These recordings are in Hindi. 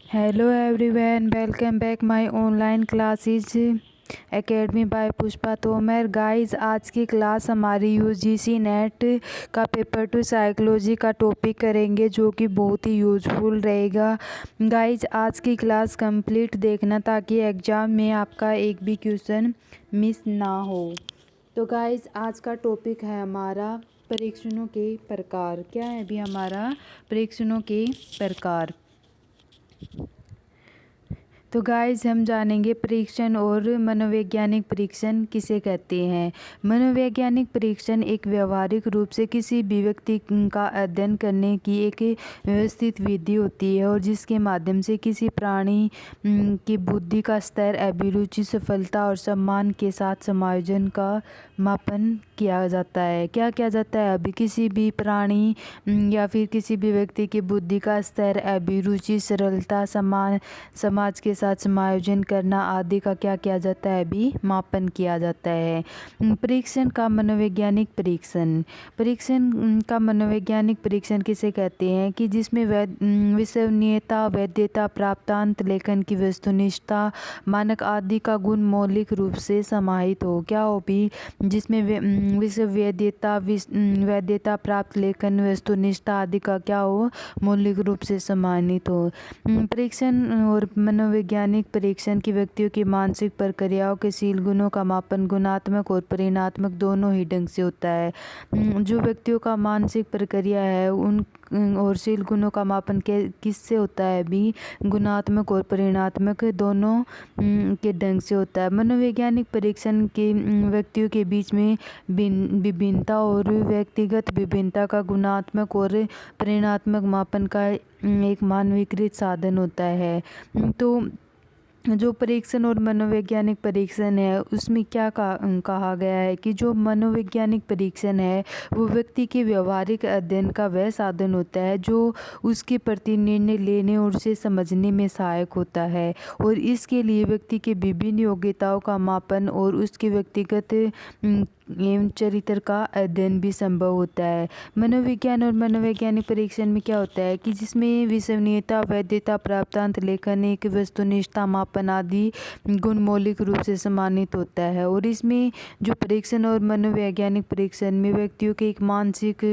Hello everyone, welcome back my online classes academy by Pushpa Tomar. Guys, आज की क्लास हमारी यूजीसी नेट का पेपर 2 साइकोलॉजी का टॉपिक करेंगे, जो कि बहुत ही यूजफुल रहेगा। गाइस, आज की क्लास कंप्लीट देखना ताकि एग्ज़ाम में आपका एक भी क्वेश्चन मिस ना हो। तो गाइस, आज का टॉपिक है हमारा परीक्षणों के प्रकार। क्या है अभी हमारा परीक्षणों के प्रकार। तो गाइस, हम जानेंगे परीक्षण और मनोवैज्ञानिक परीक्षण किसे कहते हैं। मनोवैज्ञानिक परीक्षण एक व्यवहारिक रूप से किसी भी व्यक्ति का अध्ययन करने की एक व्यवस्थित विधि होती है और जिसके माध्यम से किसी प्राणी की बुद्धि का स्तर, अभिरुचि, सफलता और सम्मान के साथ समायोजन का मापन किया जाता है। क्या किया जाता है अभी किसी भी प्राणी या फिर किसी भी व्यक्ति की बुद्धि का स्तर, अभिरुचि, सरलता, समाज के साथ समायोजन करना आदि का क्या किया जाता है अभी मापन किया जाता है। परीक्षण का मनोवैज्ञानिक परीक्षण। परीक्षण का मनोवैज्ञानिक परीक्षण किसे कहते हैं कि जिसमें विश्वसनीयता, वैधता, प्राप्तांत, लेखन की वस्तुनिष्ठता, मानक आदि का गुण मौलिक रूप से समाहित हो। क्या हो भी जिसमें वैधता, प्राप्त, लेखन, वस्तुनिष्ठता आदि का क्या हो मौलिक रूप से सम्मानित हो। परीक्षण और मनोवैज्ञानिक परीक्षण की व्यक्तियों की मानसिक प्रक्रियाओं के शील गुणों का मापन गुणात्मक और परिणात्मक दोनों ही ढंग से होता है। जो व्यक्तियों का मानसिक प्रक्रिया है उन और शील गुणों का मापन किससे होता है भी गुणात्मक और परिणात्मक दोनों के ढंग से होता है। मनोवैज्ञानिक परीक्षण के व्यक्तियों के बीच में विभिन्नता और व्यक्तिगत विभिन्नता का गुणात्मक और परिणात्मक मापन का एक मानवीकृत साधन होता है। तो जो परीक्षण और मनोवैज्ञानिक परीक्षण है उसमें क्या कहा गया है कि जो मनोवैज्ञानिक परीक्षण है वो व्यक्ति के व्यवहारिक अध्ययन का वह साधन होता है जो उसके प्रति निर्णय लेने और उसे समझने में सहायक होता है, और इसके लिए व्यक्ति के विभिन्न योग्यताओं का मापन और उसके व्यक्तिगत एवं चरित्र का अध्ययन भी संभव होता है। मनोविज्ञान और मनोवैज्ञानिक परीक्षण में क्या होता है कि जिसमें विश्वसनीयता, वैधता, प्राप्तांत, लेखन, एक वस्तुनिष्ठता, मापन आदि गुण मौलिक रूप से सम्मानित होता है। और इसमें जो परीक्षण और मनोवैज्ञानिक परीक्षण में व्यक्तियों के एक मानसिक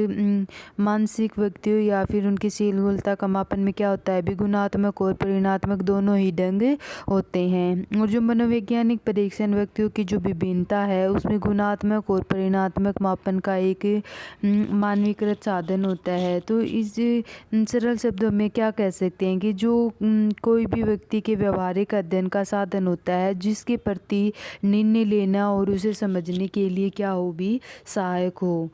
व्यक्तियों या फिर उनकी शीलता का मापन में क्या होता है भी गुणात्मक और परिणात्मक दोनों ही ढंग होते हैं। और जो मनोवैज्ञानिक परीक्षण व्यक्तियों की जो विभिन्नता है उसमें गुणात्मक और परिणात्मक मापन का एक मानवीकृत साधन होता है। तो इस सरल शब्दों में क्या कह सकते हैं कि जो कोई भी व्यक्ति के व्यवहारिक अध्ययन का साधन होता है जिसके प्रति निर्णय लेना और उसे समझने के लिए क्या हो भी सहायक हो।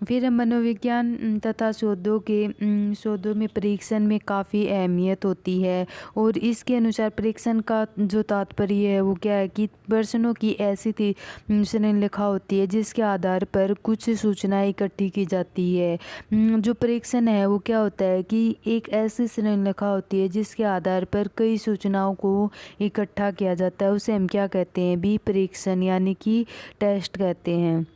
फिर मनोविज्ञान तथा शोधों में परीक्षण में काफ़ी अहमियत होती है, और इसके अनुसार परीक्षण का जो तात्पर्य है वो क्या है कि प्रश्नों की ऐसी श्रृंखला होती है जिसके आधार पर कुछ सूचनाएं इकट्ठी की जाती है। जो परीक्षण है वो क्या होता है कि एक ऐसी श्रृंखला होती है जिसके आधार पर कई सूचनाओं को इकट्ठा किया जाता है, उसे हम क्या कहते हैं भी परीक्षण यानी कि टेस्ट कहते हैं।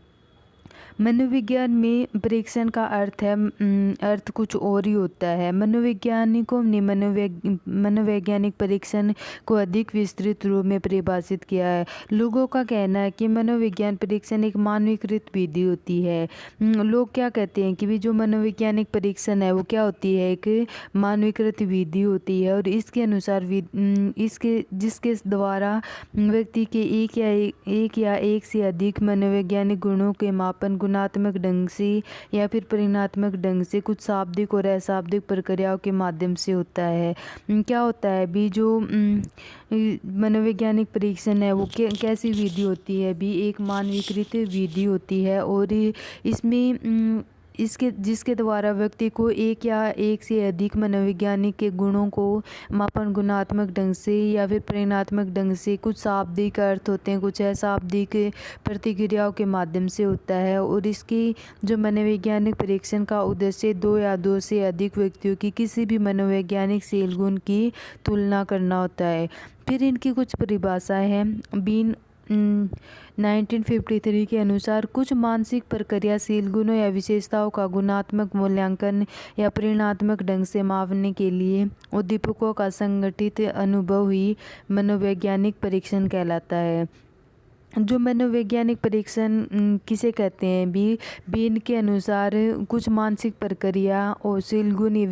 मनोविज्ञान में परीक्षण का अर्थ कुछ और ही होता है। मनोवैज्ञानिकों ने मनोवैज्ञानिक परीक्षण को अधिक विस्तृत रूप में परिभाषित किया है। लोगों का कहना है कि मनोविज्ञान परीक्षण एक मानवीकृत विधि होती है। लोग क्या कहते हैं कि भी जो मनोवैज्ञानिक परीक्षण है वो क्या होती है एक मानवीकृत विधि होती है, और इसके अनुसार जिसके द्वारा व्यक्ति के एक या एक से अधिक मनोवैज्ञानिक गुणों के मापन गुणात्मक ढंग से या फिर परिणात्मक ढंग से कुछ शाब्दिक और अशाब्दिक प्रक्रियाओं के माध्यम से होता है। क्या होता है भी जो मनोवैज्ञानिक परीक्षण है वो कैसी विधि होती है भी एक मानवीकृत विधि होती है, और इसमें जिसके द्वारा व्यक्ति को एक या एक से अधिक मनोवैज्ञानिक के गुणों को मापन गुणात्मक ढंग से या फिर परिणात्मक ढंग से कुछ शाब्दिक अर्थ होते हैं, कुछ अशाब्दिक प्रतिक्रियाओं के माध्यम से होता है। और इसकी जो मनोवैज्ञानिक परीक्षण का उद्देश्य दो या दो से अधिक व्यक्तियों की किसी भी मनोवैज्ञानिक शील गुण की तुलना करना होता है। फिर इनकी कुछ परिभाषाएं हैं। 1953 के अनुसार कुछ मानसिक प्रक्रियाशील गुणों या विशेषताओं का गुणात्मक मूल्यांकन या परिमाणात्मक ढंग से मापने के लिए उद्दीपकों का संगठित अनुभव ही मनोवैज्ञानिक परीक्षण कहलाता है। जो मनोवैज्ञानिक परीक्षण किसे कहते हैं बीन के अनुसार कुछ मानसिक प्रक्रिया और शील गुण या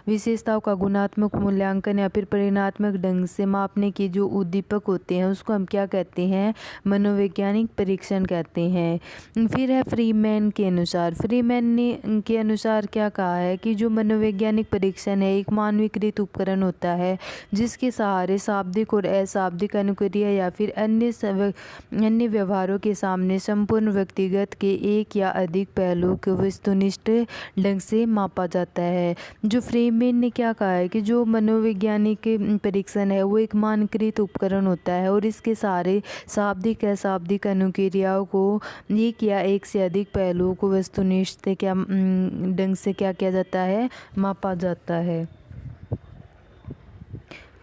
विशेषताओं का गुणात्मक मूल्यांकन या फिर परिमाणात्मक ढंग से मापने के जो उद्दीपक होते हैं उसको हम क्या कहते हैं, मनोवैज्ञानिक परीक्षण कहते हैं। फिर है फ्रीमैन के अनुसार। फ्रीमैन ने के अनुसार क्या कहा है कि जो मनोवैज्ञानिक परीक्षण है एक मानवीकृत उपकरण होता है जिसके सहारे शाब्दिक और अशाब्दिक अनुक्रिया या फिर अन्य व्यवहारों के सामने संपूर्ण व्यक्तिगत के एक या अधिक पहलुओं को वस्तुनिष्ठ ढंग से मापा जाता है। जो फ्रीमैन ने क्या कहा है कि जो मनोवैज्ञानिक परीक्षण है वो एक मानकीकृत उपकरण होता है और इसके सारे शाब्दिक अशाब्दिक अनुक्रियाओं को एक या एक से अधिक पहलुओं को वस्तुनिष्ठ ढंग से क्या किया जाता है, मापा जाता है।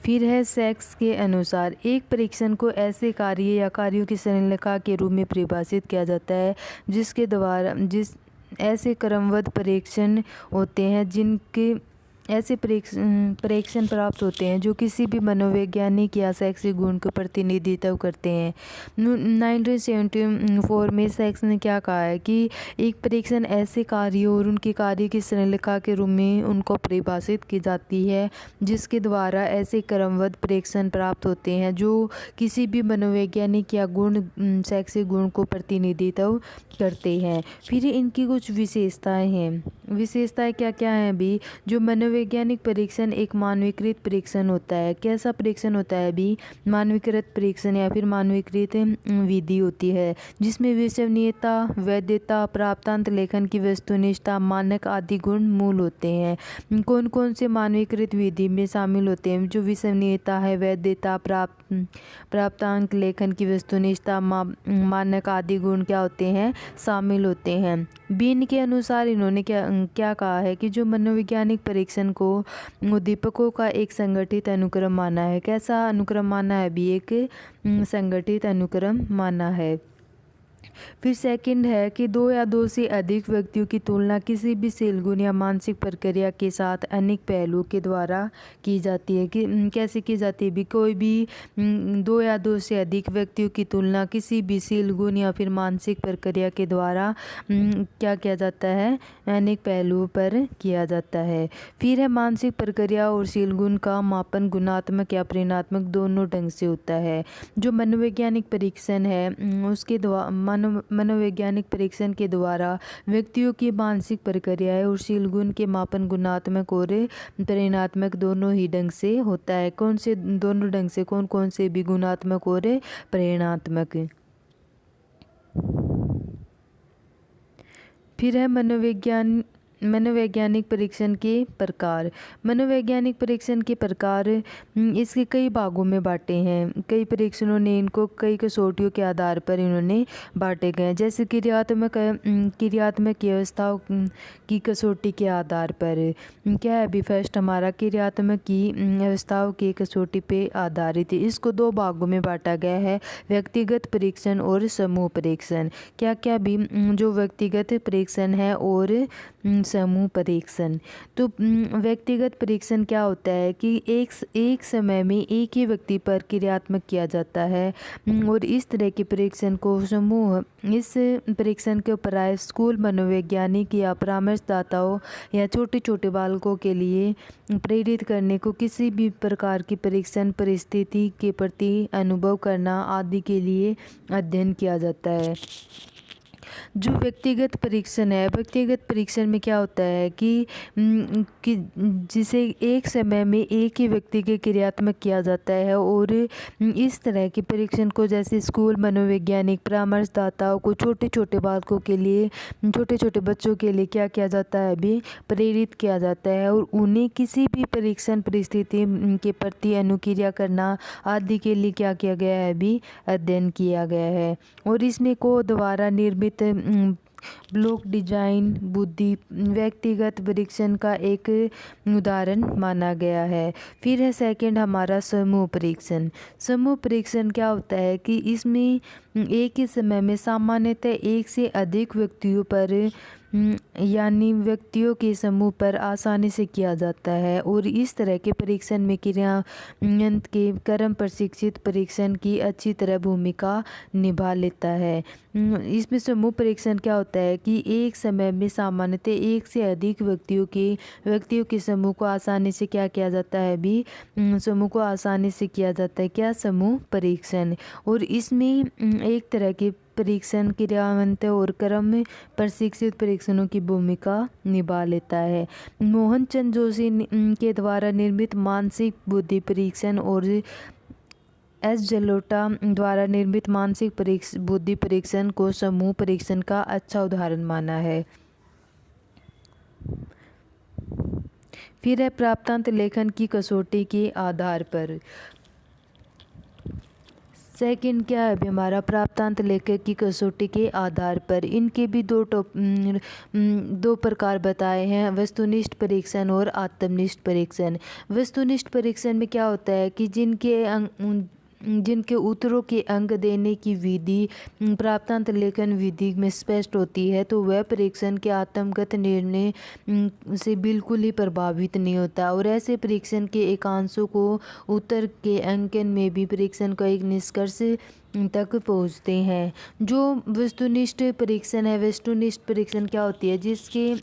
फिर है सेक्स के अनुसार। एक परीक्षण को ऐसे कार्य या कार्यों की श्रृंखला के रूप में परिभाषित किया जाता है जिसके द्वारा ऐसे क्रमबद्ध परीक्षण होते हैं जिनके ऐसे परीक्षण प्राप्त होते हैं जो किसी भी मनोवैज्ञानिक या सेक्सी गुण को प्रतिनिधित्व करते हैं। 1974 में सेक्स ने क्या कहा है कि एक परीक्षण ऐसे कार्यों और उनके कार्य की श्रृंखला के रूप में उनको परिभाषित की जाती है जिसके द्वारा ऐसे क्रमबद्ध परीक्षण प्राप्त होते हैं जो किसी भी मनोवैज्ञानिक या गुण सेक्सी गुण को प्रतिनिधित्व करते हैं। फिर इनकी कुछ विशेषताएं हैं। विशेषताएं क्या क्या हैं भी? जो मनोवैज्ञानिक परीक्षण एक मानवीकृत परीक्षण होता है। कैसा परीक्षण होता है भी? मानवीकृत परीक्षण या फिर मानवीकृत विधि होती है जिसमें विश्वसनीयता, वैधता, प्राप्तांत लेखन की वस्तुनिष्ठता, मानक आदि गुण मूल होते हैं। कौन कौन से मानवीकृत विधि में शामिल होते हैं? जो विश्वसनीयता है, वैधता, प्राप्तांक लेखन की वस्तुनिष्ठता, मानक आदि गुण क्या होते हैं, शामिल होते हैं। बीन के अनुसार इन्होंने क्या कहा है कि जो मनोवैज्ञानिक परीक्षण को उद्दीपकों का एक संगठित अनुक्रम माना है। कैसा अनुक्रम माना है भी? एक संगठित अनुक्रम माना है। फिर सेकंड है कि दो या दो से अधिक व्यक्तियों की तुलना किसी भी शील गुण या मानसिक प्रक्रिया के साथ अनेक पहलुओं के द्वारा की जाती है। कि कैसे की जाती है भी? कोई भी दो या दो से अधिक व्यक्तियों की तुलना किसी भी शील गुण या फिर मानसिक प्रक्रिया के द्वारा क्या किया जाता है, अनेक पहलुओं पर किया जाता है। फिर है मानसिक प्रक्रिया और शील गुण का मापन गुणात्मक या परिमाणात्मक दोनों ढंग से होता है। जो मनोवैज्ञानिक परीक्षण है उसके द्वारा मनोवैज्ञानिक परीक्षण के द्वारा व्यक्तियों की मानसिक प्रक्रियाएं और शील गुण के मापन गुणात्मक और परिमाणात्मक दोनों ही ढंग से होता है। कौन से दोनों ढंग से? कौन कौन से भी? गुणात्मक और परिमाणात्मक। फिर है मनोवैज्ञानिक परीक्षण के प्रकार। मनोवैज्ञानिक परीक्षण के प्रकार इसके कई भागों में बांटे हैं। कई परीक्षणों ने इनको कई कसौटियों के आधार पर इन्होंने बांटे गए, जैसे क्रियात्मक व्यवस्थाओं की कसौटी के आधार पर। क्या है अभी? फर्स्ट हमारा क्रियात्मक की व्यवस्थाओं की कसौटी पे आधारित है। इसको दो भागों में बांटा गया है, व्यक्तिगत परीक्षण और समूह परीक्षण। क्या क्या भी? जो व्यक्तिगत परीक्षण है और समूह परीक्षण। तो व्यक्तिगत परीक्षण क्या होता है कि एक समय में एक ही व्यक्ति पर क्रियात्मक किया जाता है और इस तरह के परीक्षण को समूह। इस परीक्षण के प्राय स्कूल मनोवैज्ञानिक या परामर्शदाताओं या छोटे छोटे बालकों के लिए प्रेरित करने को किसी भी प्रकार की परीक्षण परिस्थिति के प्रति अनुभव करना आदि के लिए अध्ययन किया जाता है। जो व्यक्तिगत परीक्षण है, व्यक्तिगत परीक्षण में क्या होता है कि जिसे एक समय में एक ही व्यक्ति के क्रियात्मक किया जाता है और इस तरह के परीक्षण को जैसे स्कूल मनोवैज्ञानिक परामर्शदाताओं को छोटे छोटे बालकों के लिए, छोटे छोटे बच्चों के लिए क्या किया जाता है अभी? प्रेरित किया जाता है और उन्हें किसी भी परीक्षण परिस्थिति के प्रति अनुक्रिया करना आदि के लिए क्या किया गया है अभी? अध्ययन किया गया है। और इसमें को द्वारा निर्मित ब्लॉक डिजाइन बुद्धि व्यक्तिगत परीक्षण का एक उदाहरण माना गया है। फिर है सेकंड हमारा समूह परीक्षण। समूह परीक्षण क्या होता है कि इसमें एक ही समय में सामान्यतः एक से अधिक व्यक्तियों पर यानी व्यक्तियों के समूह पर आसानी से किया जाता है और इस तरह के परीक्षण में क्रियान्वयन के क्रम प्रशिक्षित परीक्षण की अच्छी तरह भूमिका निभा लेता है। इसमें समूह परीक्षण क्या होता है कि एक समय में सामान्यतः एक से अधिक व्यक्तियों के समूह को आसानी से क्या किया जाता है भी समूह को आसानी से किया जाता है क्या समूह परीक्षण। और इसमें एक तरह के परीक्षण क्रियान्वयन और क्रम में प्रशिक्षित परीक्षणों की भूमिका निभा लेता है। मोहनचंद जोशी के द्वारा निर्मित मानसिक बुद्धि परीक्षण और एस जलोटा द्वारा निर्मित मानसिक बुद्धि परीक्षण को समूह परीक्षण का अच्छा उदाहरण माना है। फिर है प्राप्तांत लेखन की कसौटी के आधार पर। सेकंड क्या है अभी हमारा प्राप्तांत लेखन की कसौटी के आधार पर। इनके भी दो प्रकार बताए हैं, वस्तुनिष्ठ परीक्षण और आत्मनिष्ठ परीक्षण। वस्तुनिष्ठ परीक्षण में क्या होता है कि जिनके उत्तरों के अंक देने की विधि प्राप्तांत लेखन विधि में स्पष्ट होती है तो वह परीक्षण के आत्मगत निर्णय से बिल्कुल ही प्रभावित नहीं होता और ऐसे परीक्षण के एकांशों को उत्तर के अंकन में भी परीक्षण का एक निष्कर्ष तक पहुंचते हैं। जो वस्तुनिष्ठ परीक्षण है, वस्तुनिष्ठ परीक्षण क्या होती है जिसके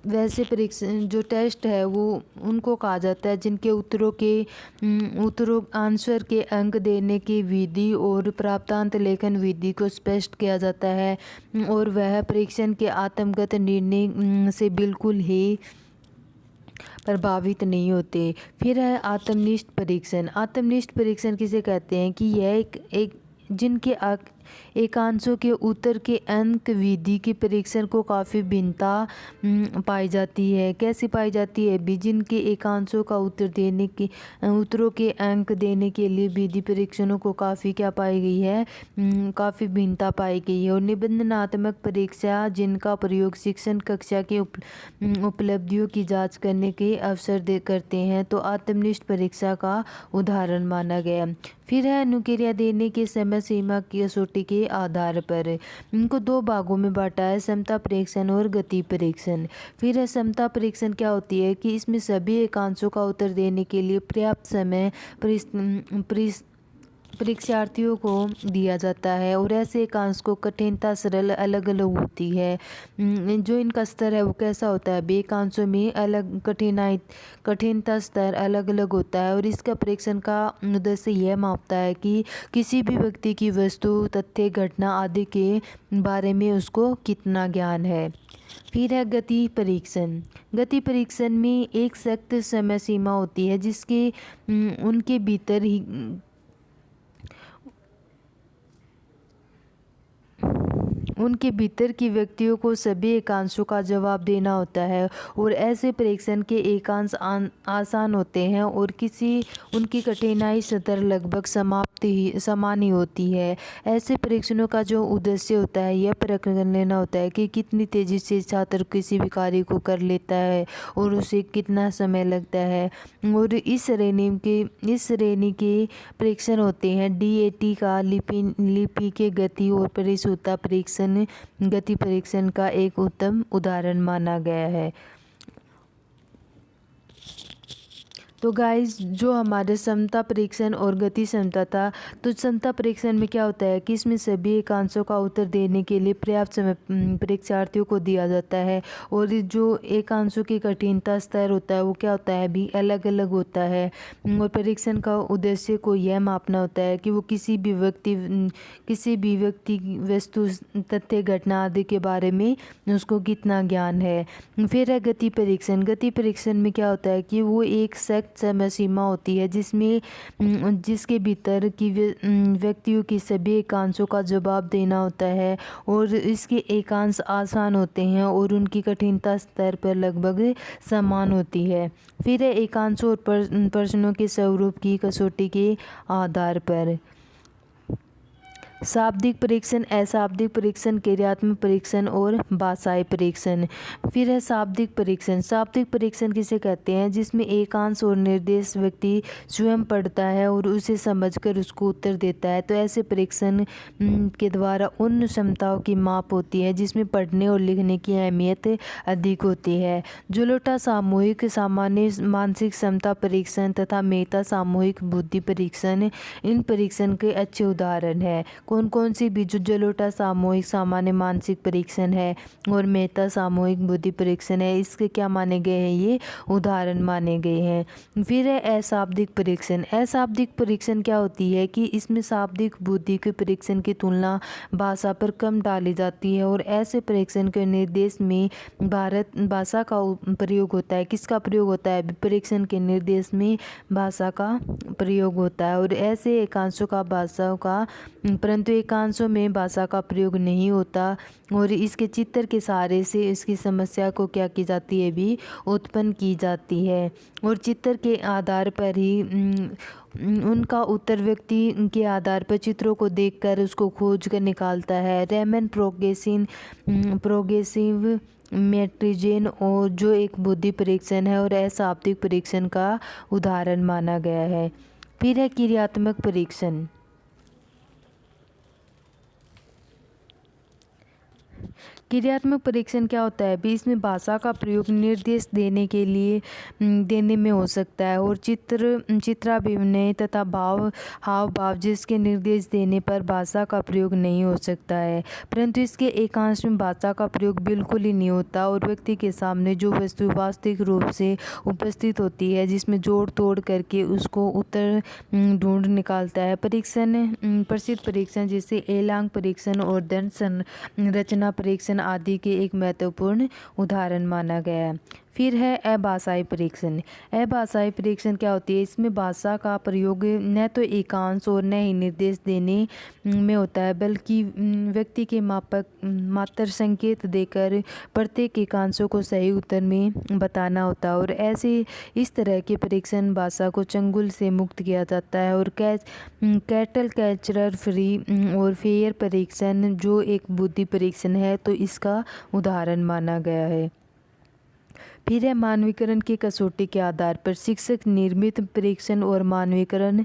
वैसे परीक्षण जो टेस्ट है वो उनको कहा जाता है जिनके उत्तरों आंसर के अंक देने की विधि और प्राप्तांत लेखन विधि को स्पष्ट किया जाता है और वह परीक्षण के आत्मगत निर्णय से बिल्कुल ही प्रभावित नहीं होते। फिर है आत्मनिष्ठ परीक्षण। आत्मनिष्ठ परीक्षण किसे कहते हैं कि यह एक जिनके एकांशों के उत्तर के अंक विधि के परीक्षण को काफ़ी भिन्नता पाई जाती है। कैसी पाई जाती है भी जिनके एकांशों का उत्तरों के अंक देने के लिए विधि परीक्षणों को काफ़ी क्या पाई गई है काफ़ी भिन्नता पाई गई है। और निबंधनात्मक परीक्षा जिनका प्रयोग शिक्षण कक्षा के उपलब्धियों की जांच करने के अवसर करते हैं तो आत्मनिष्ठ परीक्षा का उदाहरण माना गया। फिर है अनुक्रिया देने के समय सीमा की कसौटी के आधार पर। इनको दो भागों में बांटा है, समता परीक्षण और गति परीक्षण। फिर है समता परीक्षण क्या होती है कि इसमें सभी एकांशों का उत्तर देने के लिए पर्याप्त समय परीक्षार्थियों को दिया जाता है और ऐसे एकांश को कठिनता सरल अलग अलग होती है। जो इनका स्तर है वो कैसा होता है एकांशों में अलग कठिनता स्तर अलग अलग होता है और इसका परीक्षण का उद्देश्य यह मापता है कि किसी भी व्यक्ति की वस्तु तथ्य घटना आदि के बारे में उसको कितना ज्ञान है। फिर है गति परीक्षण। गति परीक्षण में एक सख्त समय सीमा होती है जिसके उनके भीतर ही उनके भीतर की व्यक्तियों को सभी एकांशों का जवाब देना होता है और ऐसे परीक्षण के एकांश आसान होते हैं और उनकी कठिनाई स्तर लगभग समान ही होती है। ऐसे परीक्षणों का जो उद्देश्य होता है यह परख लेना होता है कि कितनी तेज़ी से छात्र किसी भी कार्य को कर लेता है और उसे कितना समय लगता है। और इस श्रेणी के परीक्षण होते हैं DAT का लिपि के गति और परिशुद्धता परीक्षण गति परीक्षण का एक उत्तम उदाहरण माना गया है। तो गाइस जो हमारे समता परीक्षण और गति समता था तो समता परीक्षण में क्या होता है कि इसमें सभी एकांशों का उत्तर देने के लिए पर्याप्त समय परीक्षार्थियों को दिया जाता है और जो एकांशों की कठिनता स्तर होता है वो क्या होता है भी अलग अलग होता है और परीक्षण का उद्देश्य को यह मापना होता है कि वो किसी भी व्यक्ति वस्तु तथ्य घटना आदि के बारे में उसको कितना ज्ञान है। फिर है गति परीक्षण। गति परीक्षण में क्या होता है कि वो एक सख्त समय सीमा होती है जिसके भीतर की व्यक्तियों की सभी एकांशों का जवाब देना होता है और इसके एकांश आसान होते हैं और उनकी कठिनता स्तर पर लगभग समान होती है। फिर है एकांशों और प्रश्नों के स्वरूप की कसौटी के आधार पर। शाब्दिक परीक्षण, अशाब्दिक परीक्षण, क्रियात्मक परीक्षण और भाषाई परीक्षण। फिर है शाब्दिक परीक्षण। शाब्दिक परीक्षण किसे कहते हैं? जिसमें एकांश और निर्देश व्यक्ति स्वयं पढ़ता है और उसे समझकर उसको उत्तर देता है। तो ऐसे परीक्षण के द्वारा उन क्षमताओं की माप होती है जिसमें पढ़ने और लिखने की अहमियत अधिक होती है। जुलोटा सामूहिक सामान्य मानसिक क्षमता परीक्षण तथा मेहता सामूहिक बुद्धि परीक्षण इन परीक्षण के अच्छे उदाहरण है। कौन कौन सी भी? जुलोटा सामूहिक सामान्य मानसिक परीक्षण है और मेहता सामूहिक बुद्धि परीक्षण है। इसके क्या माने गए हैं? ये उदाहरण माने गए हैं। फिर है अशाब्दिक परीक्षण। अशाब्दिक परीक्षण क्या होती है कि इसमें शाब्दिक बुद्धि के परीक्षण की तुलना भाषा पर कम डाली जाती है और ऐसे परीक्षण के निर्देश में भाषा का प्रयोग होता है। किसका प्रयोग होता है? परीक्षण के निर्देश में भाषा का प्रयोग होता है और ऐसे एकांशों का भाषाओं का, परंतु एकांशों में भाषा का प्रयोग नहीं होता और इसके चित्र के सहारे से इसकी समस्या को क्या की जाती है? भी उत्पन्न की जाती है और चित्र के आधार पर ही उनका उत्तर व्यक्ति के आधार पर चित्रों को देखकर उसको खोज कर निकालता है। रेमन प्रोग्रेसिव मैट्रिजेन और जो एक बुद्धि परीक्षण है और अशाब्दिक परीक्षण का उदाहरण माना गया है। फिर है क्रियात्मक परीक्षण। क्रियात्मक परीक्षण क्या होता है? भी इसमें भाषा का प्रयोग निर्देश देने के लिए देने में हो सकता है और चित्राभिनय तथा हाव भाव जिसके निर्देश देने पर भाषा का प्रयोग नहीं हो सकता है, परंतु इसके एकांश में भाषा का प्रयोग बिल्कुल ही नहीं होता और व्यक्ति के सामने जो वस्तु वास्तविक रूप से उपस्थित होती है जिसमें जोड़ तोड़ करके उसको उत्तर ढूंढ निकालता है। परीक्षण, प्रसिद्ध परीक्षण जैसे एलांग परीक्षण और दंड संरचना परीक्षण आदि के एक महत्वपूर्ण उदाहरण माना गया है। फिर है अभाषाई परीक्षण। अभाषाई परीक्षण क्या होती है? इसमें भाषा का प्रयोग न तो एकांश और न ही निर्देश देने में होता है बल्कि व्यक्ति के मात्र संकेत देकर प्रत्येक एकांशों को सही उत्तर में बताना होता है और ऐसे इस तरह के परीक्षण भाषा को चंगुल से मुक्त किया जाता है। और कैटल कैचरर फ्री और फेयर परीक्षण जो एक बुद्धि परीक्षण है तो इसका उदाहरण माना गया है। फिर है मानवीकरण की कसौटी के आधार पर शिक्षक निर्मित परीक्षण और मानवीकरण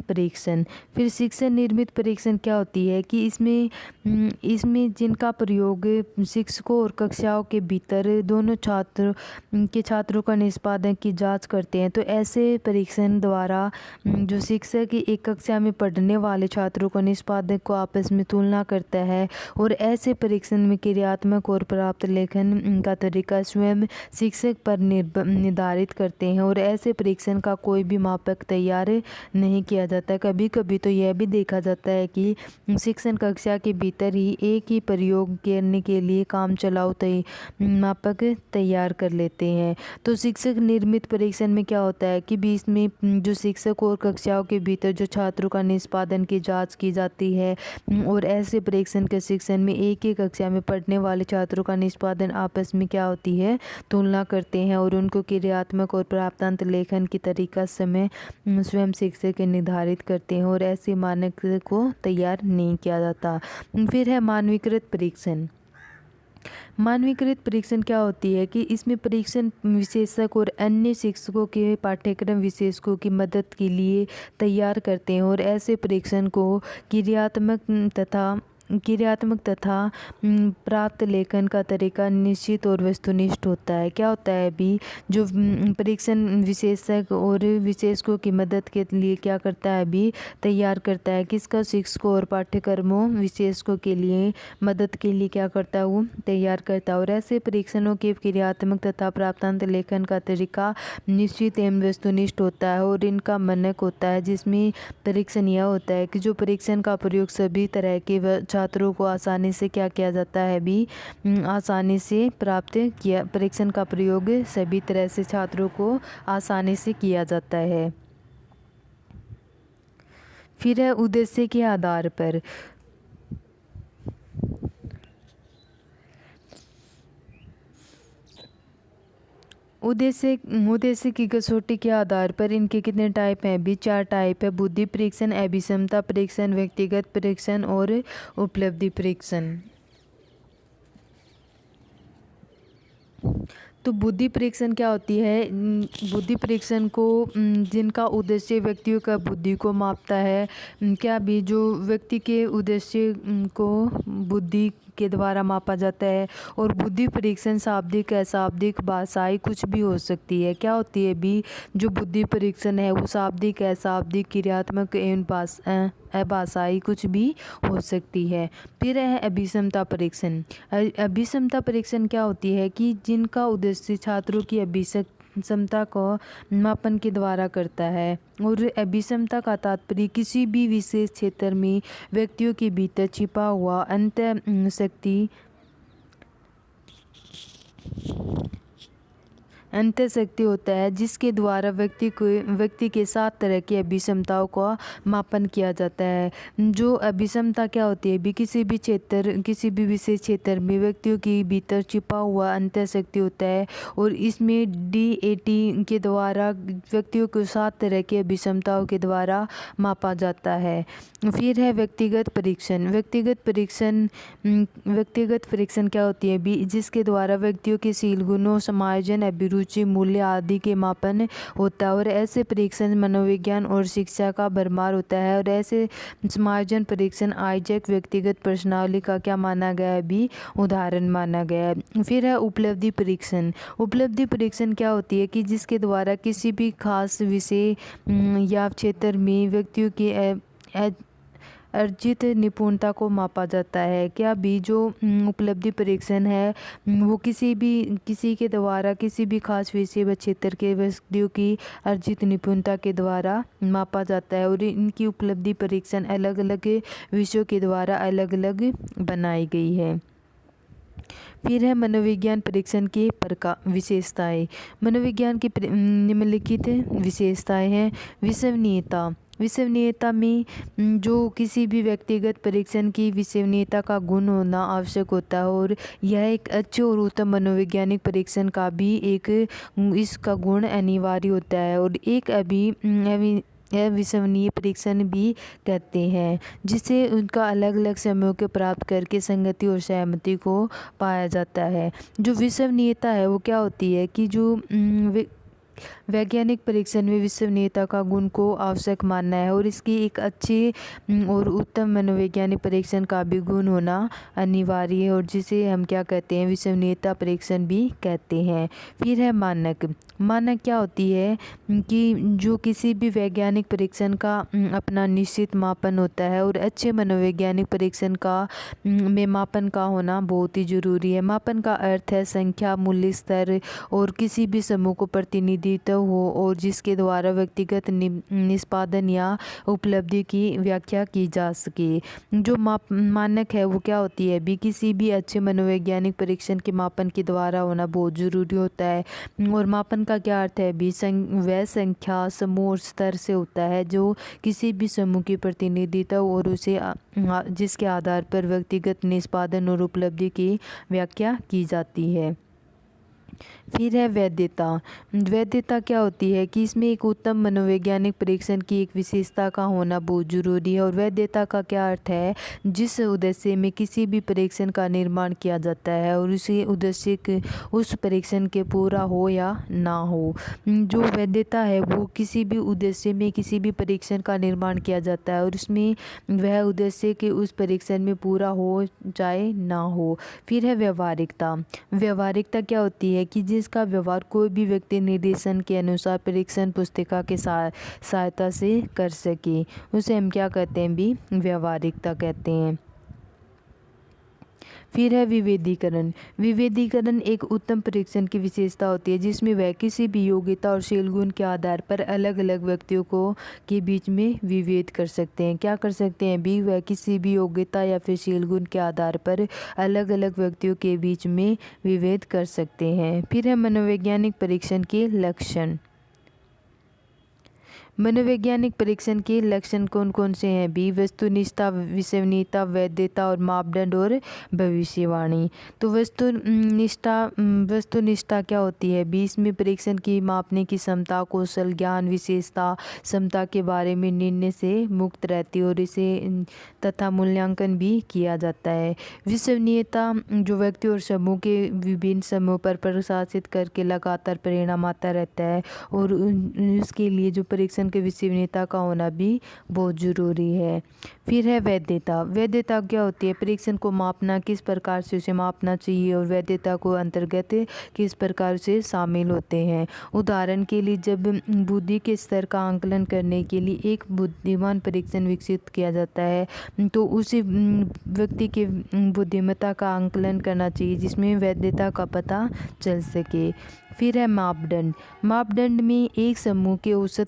परीक्षण। फिर शिक्षक निर्मित परीक्षण क्या होती है कि इसमें जिनका प्रयोग शिक्षकों और कक्षाओं के भीतर दोनों छात्रों का निष्पादन की जांच करते हैं। तो ऐसे परीक्षण द्वारा जो शिक्षक एक कक्षा में पढ़ने वाले छात्रों को निष्पादन को आपस में तुलना करता है और ऐसे परीक्षण में क्रियात्मक और प्राप्त लेखन का तरीका स्वयं शिक्षक पर निर्धारित करते हैं और ऐसे परीक्षण का कोई भी मापक तैयार नहीं किया जाता। कभी कभी तो यह भी देखा जाता है कि शिक्षण कक्षा के भीतर ही एक ही प्रयोग करने के लिए काम चलाओ मापक तैयार कर लेते हैं। तो शिक्षक निर्मित परीक्षण में क्या होता है कि बीच में जो शिक्षक और कक्षाओं के भीतर जो छात्रों का निष्पादन की जांच की जाती है और ऐसे परीक्षण के शिक्षण में एक ही कक्षा में पढ़ने वाले छात्रों का निष्पादन आपस में क्या होती है? तुलना करते हैं और उनको क्रियात्मक और प्राप्तांत लेखन की तरीका समय स्वयं शिक्षक निर्धारित करते हैं और ऐसे मानक को तैयार नहीं किया जाता। फिर है मानवीकृत परीक्षण। मानवीकृत परीक्षण क्या होती है कि इसमें परीक्षण विशेषज्ञ और अन्य शिक्षकों के पाठ्यक्रम विशेषज्ञों की मदद के लिए तैयार करते हैं और ऐसे परीक्षण को क्रियात्मक तथा प्राप्त लेखन का तरीका निश्चित और वस्तुनिष्ठ होता है। क्या होता है? भी जो परीक्षण विशेषज्ञ और विशेषज्ञों की मदद के लिए क्या करता है? भी तैयार करता है। किसका? शिक्षकों और पाठ्यक्रमों विशेषज्ञों के लिए मदद के लिए क्या करता है? वो तैयार करता है और ऐसे परीक्षणों के क्रियात्मक तथा प्राप्तांत लेखन का तरीका निश्चित एवं वस्तुनिष्ठ होता है और इनका मानक होता है, जिसमें परीक्षण यह होता है कि जो परीक्षण का प्रयोग सभी तरह के छात्रों को आसानी से क्या किया जाता है? भी आसानी से प्राप्त किया, परीक्षण का प्रयोग सभी तरह से छात्रों को आसानी से किया जाता है। फिर है उद्देश्य के आधार पर। उद्देश्य उद्देश्य की कसौटी के आधार पर इनके कितने टाइप हैं? भी 4 टाइप है। बुद्धि परीक्षण, अभिक्षमता परीक्षण, व्यक्तिगत परीक्षण और उपलब्धि परीक्षण। तो बुद्धि परीक्षण क्या होती है? बुद्धि परीक्षण को जिनका उद्देश्य व्यक्तियों का बुद्धि को मापता है, क्या भी जो व्यक्ति के उद्देश्य को बुद्धि के द्वारा मापा जाता है। और बुद्धि परीक्षण शाब्दिक, अशाब्दिक, भाषाई कुछ भी हो सकती है। क्या होती है भी जो बुद्धि परीक्षण है वो शाब्दिक, अशाब्दिक, क्रियात्मक एवं अभाषाई कुछ भी हो सकती है। फिर है अभिक्षमता परीक्षण। अभिक्षमता परीक्षण क्या होती है कि जिनका उद्देश्य छात्रों की अभिक्षमता को मापन के द्वारा करता है। और अभिक्षमता का तात्पर्य किसी भी विशेष क्षेत्र में व्यक्तियों के भीतर छिपा हुआ अंतःशक्ति होता है, जिसके द्वारा व्यक्ति के 7 तरह की अभिक्षमताओं का मापन किया जाता है। जो अभिक्षमता क्या होती है भी किसी भी विशेष क्षेत्र में व्यक्तियों के भीतर छिपा हुआ अंतःशक्ति होता है। और इसमें DAT के द्वारा व्यक्तियों को 7 तरह की अभिक्षमताओं के द्वारा मापा जाता है। फिर है व्यक्तिगत परीक्षण। व्यक्तिगत परीक्षण क्या होती है भी जिसके द्वारा व्यक्तियों के शील, गुणों, समायोजन, अभिरुचि, मूल्य आदि के मापन होता है। और ऐसे परीक्षण मनोविज्ञान और शिक्षा का भरमार होता है। और ऐसे समायोजन परीक्षण आइजैक व्यक्तिगत प्रश्नावली का क्या माना गया है भी उदाहरण माना गया है। फिर है उपलब्धि परीक्षण। उपलब्धि परीक्षण क्या होती है कि जिसके द्वारा किसी भी खास विषय या क्षेत्र में व्यक्तियों की अर्जित निपुणता को मापा जाता है। क्या भी जो उपलब्धि परीक्षण है वो किसी के द्वारा किसी भी खास विषय व क्षेत्र के व्यक्तियों की अर्जित निपुणता के द्वारा मापा जाता है। और इनकी उपलब्धि परीक्षण अलग अलग विषयों के द्वारा अलग अलग बनाई गई है। फिर है मनोविज्ञान परीक्षण की विशेषताएं। मनोविज्ञान की निम्नलिखित विशेषताएं हैं। विश्वसनीयता में जो किसी भी व्यक्तिगत परीक्षण की विश्वसनीयता का गुण होना आवश्यक होता है। और यह एक अच्छे और उत्तम मनोवैज्ञानिक परीक्षण का भी इसका गुण अनिवार्य होता है। और एक अविश्वसनीय परीक्षण भी कहते हैं, जिसे उनका अलग अलग समयों के प्राप्त करके संगति और सहमति को पाया जाता है। जो विश्वसनीयता है वो क्या होती है कि जो वैज्ञानिक परीक्षण में विश्वसनीयता का गुण को आवश्यक मानना है। और इसकी एक अच्छे और उत्तम मनोवैज्ञानिक परीक्षण का भी गुण होना अनिवार्य है। और जिसे हम क्या कहते हैं विश्वसनीयता परीक्षण भी कहते हैं। फिर है मानक क्या होती है कि जो किसी भी वैज्ञानिक परीक्षण का अपना निश्चित मापन होता है। और अच्छे मनोवैज्ञानिक परीक्षण का में मापन का होना बहुत ही जरूरी है। मापन का अर्थ है संख्या, मूल्य, स्तर और किसी भी समूह को प्रतिनिधित्व हो और जिसके द्वारा व्यक्तिगत निष्पादन या उपलब्धि की व्याख्या की जा सके। जो मानक है वो क्या होती है भी किसी भी अच्छे मनोवैज्ञानिक परीक्षण के मापन के द्वारा होना बहुत जरूरी होता है। और मापन का क्या अर्थ है भी वह संख्या, समूह और स्तर से होता है जो किसी भी समूह की प्रतिनिधित्व और उसे जिसके आधार पर व्यक्तिगत निष्पादन और उपलब्धि की व्याख्या की जाती है। फिर है वैधता क्या होती है कि इसमें एक उत्तम मनोवैज्ञानिक परीक्षण की एक विशेषता का होना बहुत जरूरी है। और वैधता का क्या अर्थ है जिस उद्देश्य में किसी भी परीक्षण का निर्माण किया जाता है और उसी उद्देश्य उस परीक्षण के पूरा हो या ना हो। जो वैधता है वो किसी भी उद्देश्य में किसी भी परीक्षण का निर्माण किया जाता है और उसमें वह उद्देश्य के उस परीक्षण में पूरा हो चाहे ना हो। फिर है व्यवहारिकता क्या होती है कि जिसका व्यवहार कोई भी व्यक्ति निर्देशन के अनुसार परीक्षण पुस्तिका के सहायता से कर सके, उसे हम क्या कहते हैं भी व्यवहारिकता कहते हैं। फिर है विभेदीकरण एक उत्तम परीक्षण की विशेषता होती है जिसमें वह किसी भी योग्यता और शील गुण के आधार पर अलग अलग व्यक्तियों को के बीच में विभेद कर सकते हैं। क्या कर सकते हैं भी वह किसी भी योग्यता या फिर शील गुण के आधार पर अलग अलग व्यक्तियों के बीच में विभेद कर सकते हैं। फिर है मनोवैज्ञानिक परीक्षण के लक्षण। मनोवैज्ञानिक परीक्षण के लक्षण कौन कौन से हैं? बी वस्तुनिष्ठता, विश्वसनीयता, वैधता और मापदंड और भविष्यवाणी। तो वस्तुनिष्ठता क्या होती है? बी इसमें परीक्षण की मापने की क्षमता, कौशल, ज्ञान, विशेषता, क्षमता के बारे में निर्णय से मुक्त रहती है और इसे तथा मूल्यांकन भी किया जाता है। विश्वसनीयता जो व्यक्ति और समूह के विभिन्न समूह पर प्रशासित करके लगातार परिणाम आता रहता है और उसके लिए जो परीक्षण के विश्वसनीयता का होना भी बहुत ज़रूरी है। फिर है वैधता। वैधता क्या होती है? परीक्षण को मापना, किस प्रकार से उसे मापना चाहिए और वैधता को अंतर्गत किस प्रकार से शामिल होते हैं। उदाहरण के लिए जब बुद्धि के स्तर का आंकलन करने के लिए एक बुद्धिमान परीक्षण विकसित किया जाता है तो उसी व्यक्ति के बुद्धिमत्ता का आंकलन करना चाहिए जिसमें वैधता का पता चल सके। फिर है मापदंड। मापदंड में एक समूह के औसत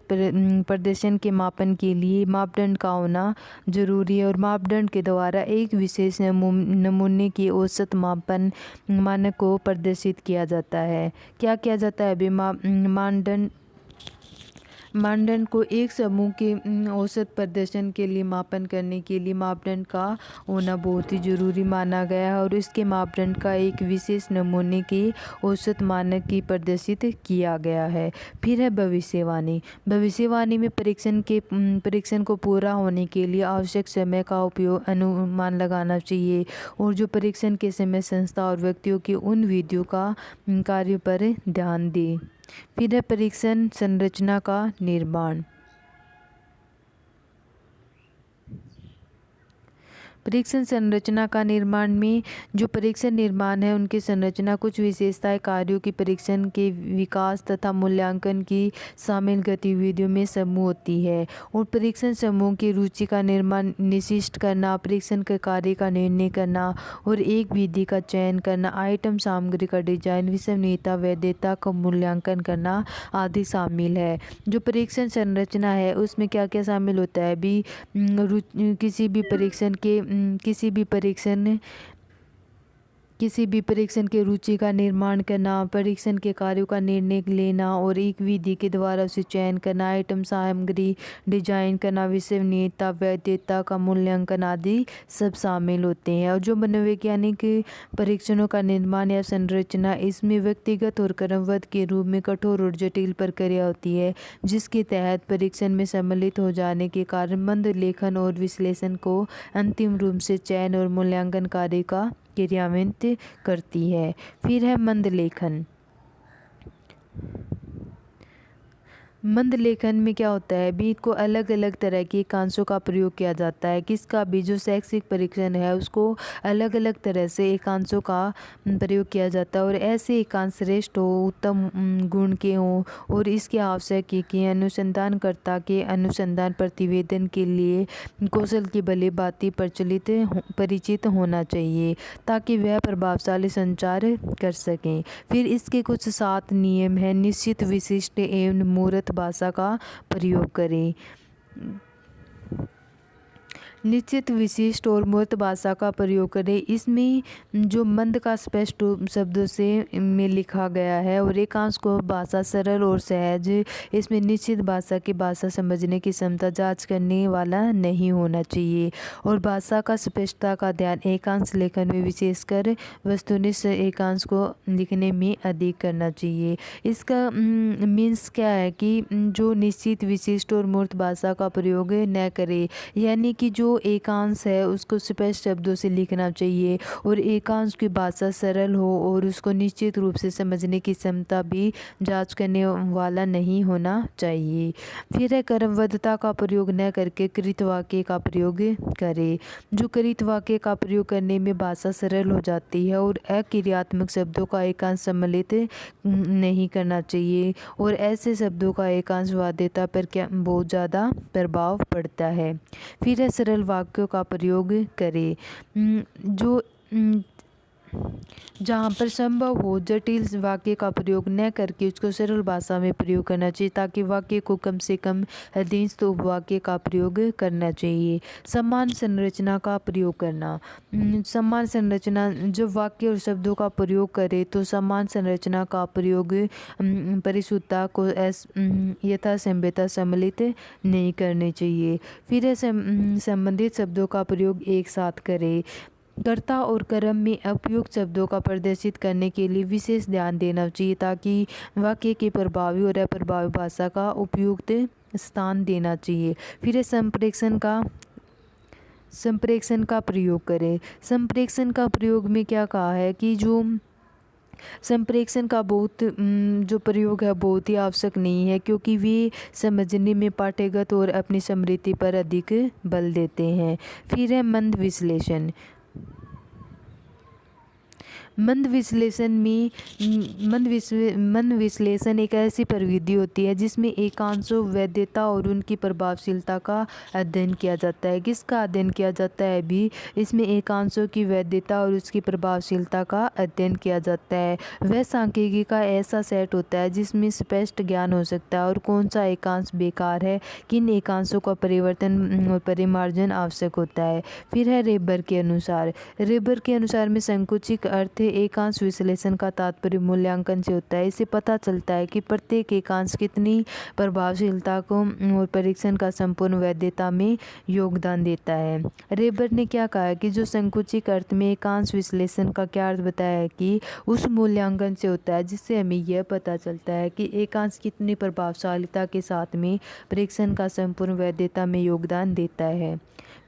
प्रदर्शन के मापन के लिए मापदंड का होना जरूरी है और मापदंड के द्वारा एक विशेष नमूने की औसत मापन मानक को प्रदर्शित किया जाता है। क्या किया जाता है अभी? मानदंड को एक समूह के औसत प्रदर्शन के लिए मापन करने के लिए मापदंड का होना बहुत ही जरूरी माना गया है और इसके मापदंड का एक विशेष नमूने की औसत मानक की प्रदर्शित किया गया है। फिर है भविष्यवाणी। भविष्यवाणी में परीक्षण को पूरा होने के लिए आवश्यक समय का उपयोग अनुमान लगाना चाहिए और जो परीक्षण के समय संस्था और व्यक्तियों की उन विधियों का कार्य पर ध्यान दें। फिर है परीक्षण संरचना का निर्माण। परीक्षण संरचना का निर्माण में जो परीक्षण निर्माण है उनकी संरचना कुछ विशेषताएं कार्यों की परीक्षण के विकास तथा मूल्यांकन की शामिल गतिविधियों में समूह होती है और परीक्षण समूह की रुचि का निर्माण निश्चित करना, परीक्षण के कार्य का निर्णय करना और एक विधि का चयन करना, आइटम सामग्री का डिजाइन, विश्वसनीयता, वैधता का मूल्यांकन करना आदि शामिल है। जो परीक्षण संरचना है उसमें क्या क्या शामिल होता है? भी किसी भी परीक्षण के रुचि का निर्माण करना, परीक्षण के कार्यों का निर्णय लेना और एक विधि के द्वारा उसे चयन करना, आइटम सामग्री डिजाइन करना, विश्वसनीयता, वैधता का मूल्यांकन आदि सब शामिल होते हैं। और जो मनोवैज्ञानिक परीक्षणों का निर्माण या संरचना, इसमें व्यक्तिगत और क्रमबद्ध के रूप में कठोर और जटिल प्रक्रिया होती है जिसके तहत परीक्षण में सम्मिलित हो जाने के कारण मंद लेखन और विश्लेषण को अंतिम रूप से चयन और मूल्यांकन कार्य का क्रियान्वित करती है। फिर है मंद लेखन। मंद लेखन में क्या होता है? बीज को अलग अलग तरह के एकांशों का प्रयोग किया जाता है। किसका भी जो शैक्षिक परीक्षण है उसको अलग अलग तरह से एकांशों का प्रयोग किया जाता है और ऐसे एकांश श्रेष्ठ हो, उत्तम गुण के हों और इसके आवश्यक है कि अनुसंधानकर्ता के अनुसंधान प्रतिवेदन के लिए कौशल की भली भांति परिचित होना चाहिए ताकि वह प्रभावशाली संचार कर सकें। फिर इसके कुछ 7 नियम हैं। निश्चित, विशिष्ट एवं मूर्त भाषा का प्रयोग करें। निश्चित, विशिष्ट और मूर्त भाषा का प्रयोग करें। इसमें जो मंद का स्पष्ट शब्दों से में लिखा गया है और एकांश को भाषा सरल और सहज। इसमें निश्चित भाषा की भाषा समझने की क्षमता जांच करने वाला नहीं होना चाहिए और भाषा का स्पष्टता का ध्यान एकांश लेखन में विशेषकर वस्तुनिष्ठ एकांश को लिखने में अधिक करना चाहिए। इसका मीन्स क्या है कि जो निश्चित, विशिष्ट और मूर्त भाषा का प्रयोग न करे, यानी कि जो एकांश है उसको स्पष्ट शब्दों से लिखना चाहिए और एकांश की भाषा सरल हो और उसको निश्चित रूप से समझने की क्षमता भी जांच करने वाला नहीं होना चाहिए। फिर है क्रमबद्धता का प्रयोग न करके कृत वाक्य का प्रयोग करें। जो कृत वाक्य का प्रयोग करने में भाषा सरल हो जाती है और अक्रियात्मक शब्दों का एकांश सम्मिलित नहीं करना चाहिए और ऐसे शब्दों का एकांश वाद्यता पर क्या बहुत ज़्यादा प्रभाव पड़ता है। फिर है सरल वाक्यों का प्रयोग करें। जो जहाँ पर संभव हो जटिल वाक्य का प्रयोग न करके उसको सरल भाषा में प्रयोग करना चाहिए, ताकि वाक्य को कम से कम अधिंस्त उपवाक्य का प्रयोग करना चाहिए। समान संरचना का प्रयोग करना। समान संरचना, जब वाक्य और शब्दों का प्रयोग करें तो समान संरचना का प्रयोग परिशुद्धता को यथासंभवतः सम्मिलित नहीं करने चाहिए। फिर संबंधित शब्दों का प्रयोग एक साथ करें। कर्ता और कर्म में उपयुक्त शब्दों का प्रदर्शित करने के लिए विशेष ध्यान देना चाहिए, ताकि वाक्य की प्रभावी और अप्रभावी भाषा का उपयुक्त स्थान देना चाहिए। फिर संप्रेषण का प्रयोग करें। संप्रेषण का प्रयोग में क्या कहा है कि जो संप्रेषण का जो प्रयोग है बहुत ही आवश्यक नहीं है, क्योंकि वे समझने में पाठ्यगत और अपनी स्मृति पर अधिक बल देते हैं। फिर है मंद विश्लेषण। मंद विश्लेषण एक ऐसी प्रविधि होती है जिसमें एकांशों, वैधता और उनकी प्रभावशीलता का अध्ययन किया जाता है। किसका अध्ययन किया जाता है भी? इसमें एकांशों की वैधता और उसकी प्रभावशीलता का अध्ययन किया जाता है। वह सांख्यिकी का ऐसा सेट होता है जिसमें स्पष्ट ज्ञान हो सकता है और कौन सा एकांश बेकार है, किन एकांशों का परिवर्तन और परिमार्जन आवश्यक होता है। फिर है रेबर के अनुसार। रेबर के अनुसार में संकुचित अर्थ एकांश विश्लेषण का तात्पर्य मूल्यांकन से होता है। इससे पता चलता है कि प्रत्येक एकांश कितनी प्रभावशीलता को और परीक्षण का संपूर्ण वैधता में योगदान देता है। रेबर ने क्या कहा कि जो संकुचित अर्थ में एकांश विश्लेषण का क्या अर्थ बताया है कि उस मूल्यांकन से होता है जिससे हमें यह पता चलता है कि एकांश कितनी प्रभावशालिता के साथ में परीक्षण का संपूर्ण वैधता में योगदान देता है।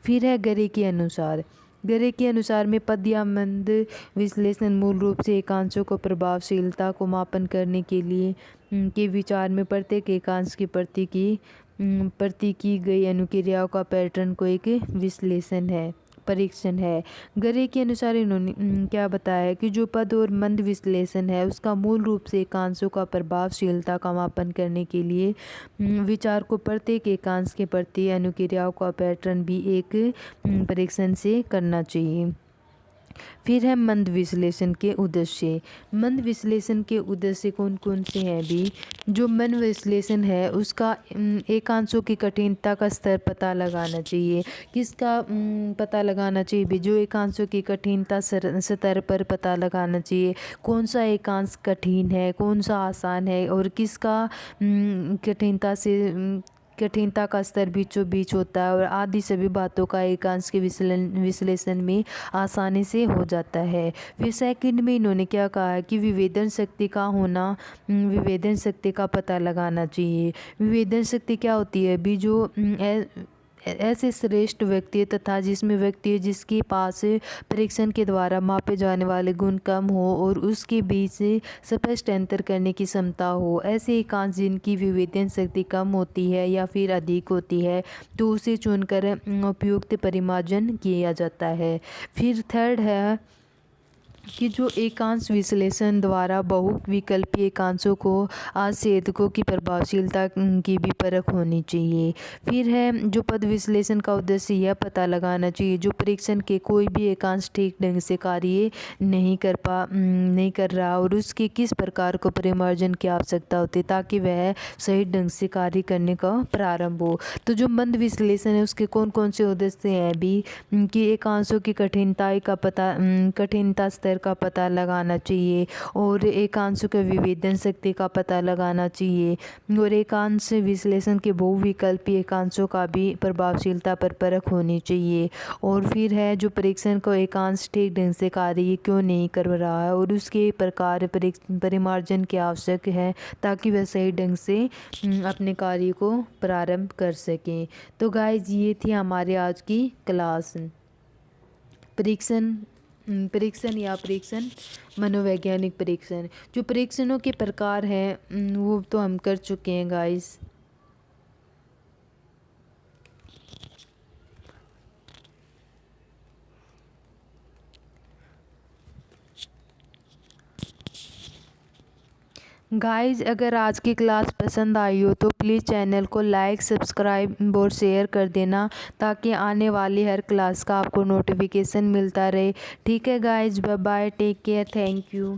फिर है गरे के अनुसार। गरे के अनुसार में पद या मंद विश्लेषण मूल रूप से एकांशों को प्रभावशीलता को मापन करने के लिए के विचार में प्रत्येक एकांश की प्रति की गई अनुक्रियाओं का पैटर्न को एक परीक्षण है। गरे के अनुसार इन्होंने क्या बताया है कि जो पद और मंद विश्लेषण है उसका मूल रूप से एकांशों का प्रभावशीलता का मापन करने के लिए विचार को प्रत्येक एकांश के प्रति अनुक्रियाओं का पैटर्न भी एक परीक्षण से करना चाहिए। फिर है मंद विश्लेषण के उद्देश्य। मंद विश्लेषण के उद्देश्य कौन कौन से हैं भी? जो मंद विश्लेषण है उसका एकांशों की कठिनता का स्तर पता लगाना चाहिए। किसका पता लगाना चाहिए भी? जो एकांशों की कठिनता स्तर पर पता लगाना चाहिए। कौन सा एकांश कठिन है, कौन सा आसान है और किसका कठिनता का स्तर बीचों बीच होता है, और आदि सभी बातों का एकांश के विश्लेषण में आसानी से हो जाता है। फिर सेकंड में इन्होंने क्या कहा है कि विवेदन शक्ति का पता लगाना चाहिए। विवेदन शक्ति क्या होती है भी? जो ऐसे श्रेष्ठ व्यक्ति तथा जिसमें व्यक्ति जिसके पास परीक्षण के द्वारा मापे जाने वाले गुण कम हो और उसके बीच स्पष्ट अंतर करने की क्षमता हो। ऐसे एकांश जिनकी विवेचन शक्ति कम होती है या फिर अधिक होती है तो उसे चुनकर उपयुक्त परिमार्जन किया जाता है। फिर थर्ड है कि जो एकांश विश्लेषण द्वारा बहुविकल्पीय एकांशों को आच्छेदकों की प्रभावशीलता की भी परख होनी चाहिए। फिर है जो पद विश्लेषण का उद्देश्य यह पता लगाना चाहिए जो परीक्षण के कोई भी एकांश ठीक ढंग से कार्य नहीं कर रहा और उसके किस प्रकार को परिमार्जन की आवश्यकता होती है ताकि वह सही ढंग से कार्य करने का प्रारंभ हो। तो जो मंद विश्लेषण है उसके कौन कौन से उद्देश्य हैं भी? कि एकांशों की कठिनता स्तर का पता लगाना चाहिए और एकांशों के विवेचन शक्ति का पता लगाना चाहिए और एकांश विश्लेषण के बहुविकल्पीय एकांशों का भी प्रभावशीलता पर परख होनी चाहिए। और फिर है जो परीक्षण को एकांश ठीक ढंग से कार्य क्यों नहीं कर रहा है और उसके प्रकार परिमार्जन की आवश्यक है ताकि वह सही ढंग से अपने कार्य को प्रारंभ कर सकें। तो गाइस ये थी हमारे आज की क्लास। परीक्षण या परीक्षण मनोवैज्ञानिक परीक्षण। जो परीक्षणों के प्रकार हैं वो तो हम कर चुके हैं गाइस। गाइज अगर आज की क्लास पसंद आई हो तो प्लीज़ चैनल को लाइक सब्सक्राइब और शेयर कर देना, ताकि आने वाली हर क्लास का आपको नोटिफिकेशन मिलता रहे। ठीक है guys, bye bye, take care, thank you.